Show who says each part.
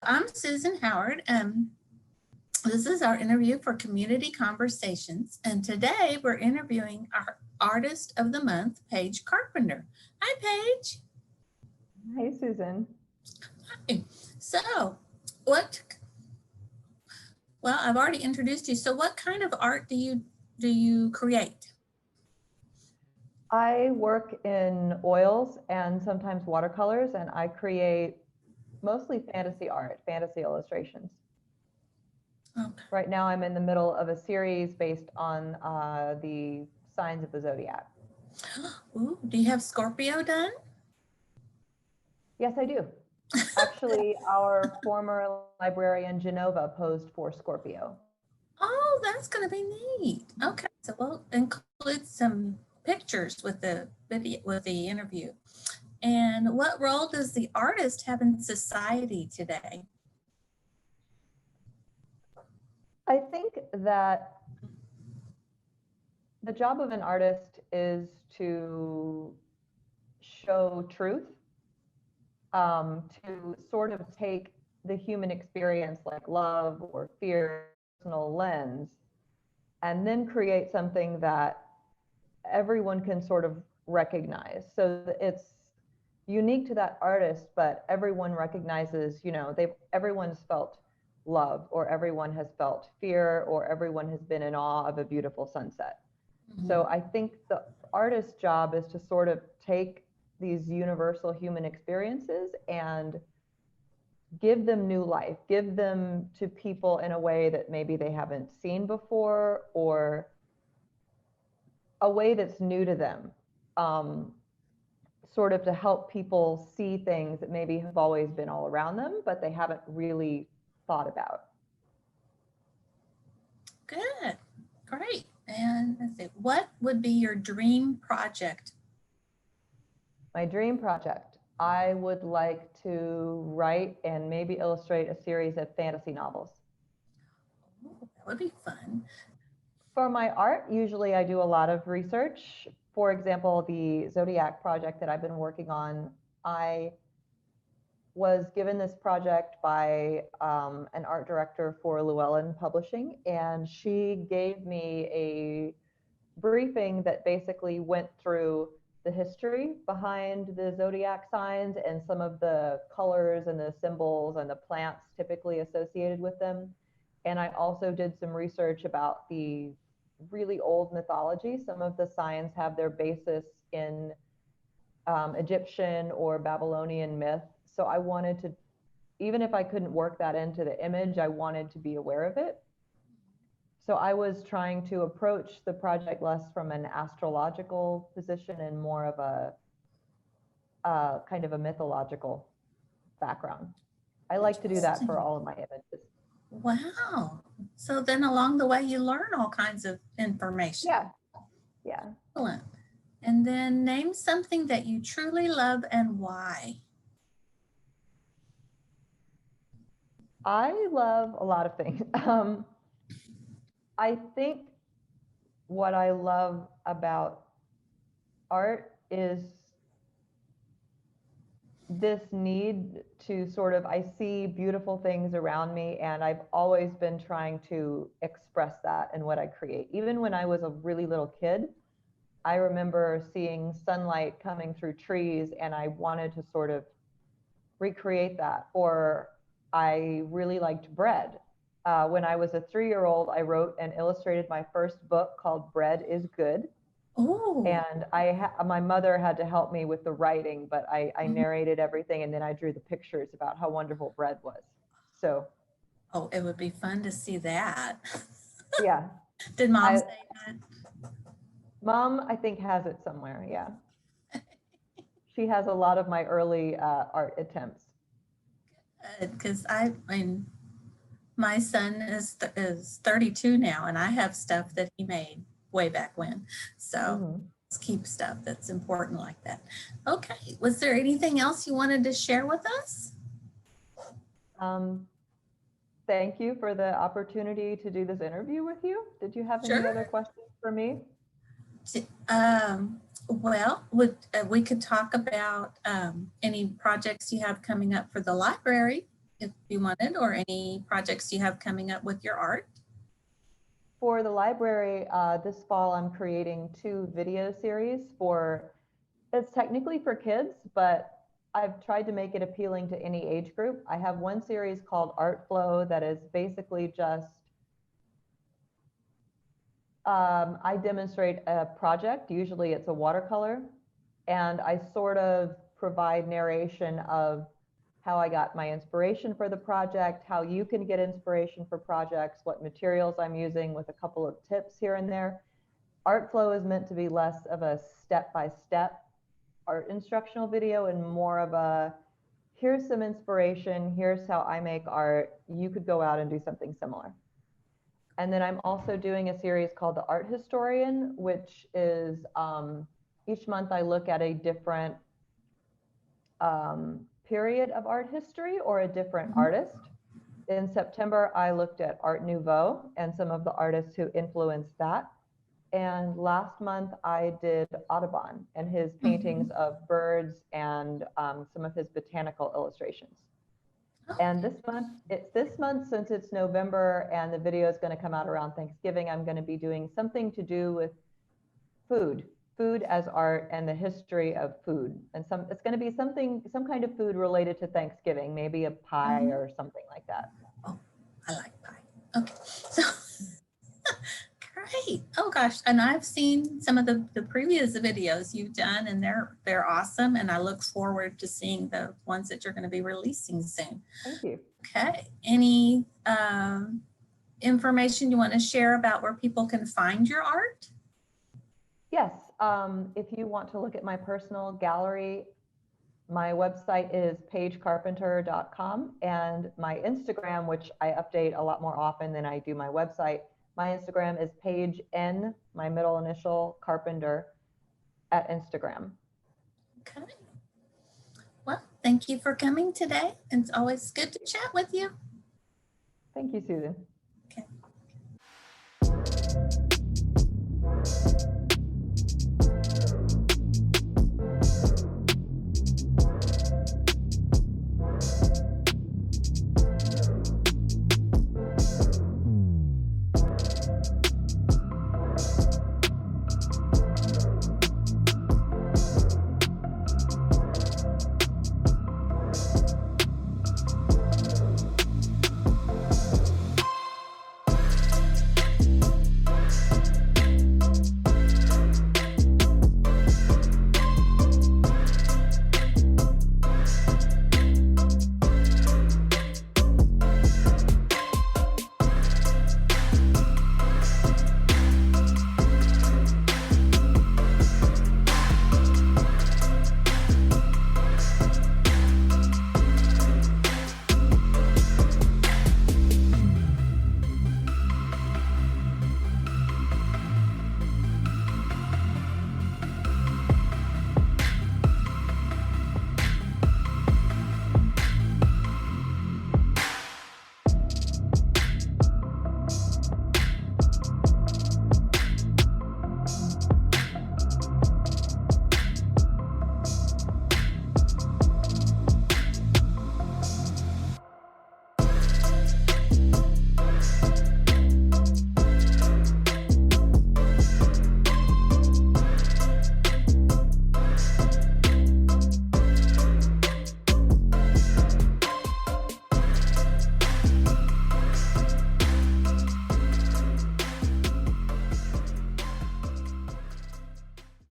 Speaker 1: I'm Susan Howard, and this is our interview for Community Conversations. And today we're interviewing our Artist of the Month, Paige Carpenter. Hi, Paige.
Speaker 2: Hey, Susan.
Speaker 1: Hi. So, well, I've already introduced you. So what kind of art do you create?
Speaker 2: I work in oils and sometimes watercolors, and I create mostly fantasy art, fantasy illustrations.
Speaker 1: Okay.
Speaker 2: Right now, I'm in the middle of a series based on the signs of the zodiac.
Speaker 1: Ooh, do you have Scorpio done?
Speaker 2: Yes, I do. Actually, our former librarian, Genova, posed for Scorpio.
Speaker 1: Oh, that's going to be neat. Okay, so we'll include some pictures with the video, with the interview. And what role does the artist have in society today?
Speaker 2: I think that the job of an artist is to show truth, to sort of take the human experience like love or fear, personal lens, and then create something that everyone can sort of recognize. So it's unique to that artist, but everyone recognizes, everyone's felt love, or everyone has felt fear, or everyone has been in awe of a beautiful sunset. Mm-hmm. So I think the artist's job is to sort of take these universal human experiences and give them new life, give them to people in a way that maybe they haven't seen before, or a way that's new to them, sort of to help people see things that maybe have always been all around them, but they haven't really thought about.
Speaker 1: Good, great. And let's see, what would be your dream project?
Speaker 2: My dream project, I would like to write and maybe illustrate a series of fantasy novels.
Speaker 1: Oh, that would be fun.
Speaker 2: For my art, usually I do a lot of research. For example, the Zodiac project that I've been working on, I was given this project by an art director for Llewellyn Publishing, and she gave me a briefing that basically went through the history behind the zodiac signs and some of the colors and the symbols and the plants typically associated with them. And I also did some research about the really old mythology. Some of the signs have their basis in Egyptian or Babylonian myth. So I wanted to, even if I couldn't work that into the image, I wanted to be aware of it. So I was trying to approach the project less from an astrological position and more of a kind of a mythological background. I like to do that for all of my images.
Speaker 1: Wow. So then along the way, you learn all kinds of information.
Speaker 2: Yeah. Yeah.
Speaker 1: Excellent. And then name something that you truly love and why.
Speaker 2: I love a lot of things. I think what I love about art is this need to sort of, I see beautiful things around me, and I've always been trying to express that in what I create. Even when I was a really little kid, I remember seeing sunlight coming through trees, and I wanted to sort of recreate that. Or I really liked bread. When I was a 3-year-old, I wrote and illustrated my first book called Bread is Good.
Speaker 1: Ooh.
Speaker 2: And my mother had to help me with the writing, but I narrated everything, and then I drew the pictures about how wonderful bread was. So.
Speaker 1: Oh, it would be fun to see that.
Speaker 2: Yeah.
Speaker 1: Did Mom say that?
Speaker 2: Mom, I think, has it somewhere. Yeah. She has a lot of my early art attempts.
Speaker 1: Because my son is 32 now, and I have stuff that he made way back when. So let's keep stuff that's important like that. Okay. Was there anything else you wanted to share with us?
Speaker 2: Thank you for the opportunity to do this interview with you. Did you have any other questions for me?
Speaker 1: Well, we could talk about any projects you have coming up for the library. if you wanted, or any projects you have coming up with your art.
Speaker 2: For the library, this fall I'm creating 2 video series it's technically for kids, but I've tried to make it appealing to any age group. I have one series called Art Flow that is basically just, I demonstrate a project, usually it's a watercolor, and I sort of provide narration of how I got my inspiration for the project, how you can get inspiration for projects, what materials I'm using, with a couple of tips here and there. Art Flow is meant to be less of a step-by-step art instructional video and more of a, here's some inspiration, here's how I make art, you could go out and do something similar. And then I'm also doing a series called The Art Historian, which is each month I look at a different period of art history or a different artist. In September, I looked at Art Nouveau and some of the artists who influenced that. And last month I did Audubon and his paintings of birds and some of his botanical illustrations. And this month, since it's November and the video is going to come out around Thanksgiving, I'm going to be doing something to do with food as art and the history of food. And it's going to be some kind of food related to Thanksgiving, maybe a pie or something like that.
Speaker 1: Oh, I like pie. Okay, so great. Oh gosh, and I've seen some of the previous videos you've done, and they're awesome. And I look forward to seeing the ones that you're going to be releasing soon.
Speaker 2: Thank you.
Speaker 1: Okay. Any information you want to share about where people can find your art?
Speaker 2: Yes. If you want to look at my personal gallery, my website is paigecarpenter.com, and my Instagram, which I update a lot more often than I do my website, my Instagram is Paige N, my middle initial, Carpenter, at Instagram.
Speaker 1: Okay. Well, thank you for coming today. It's always good to chat with you.
Speaker 2: Thank you, Susan.
Speaker 1: Okay.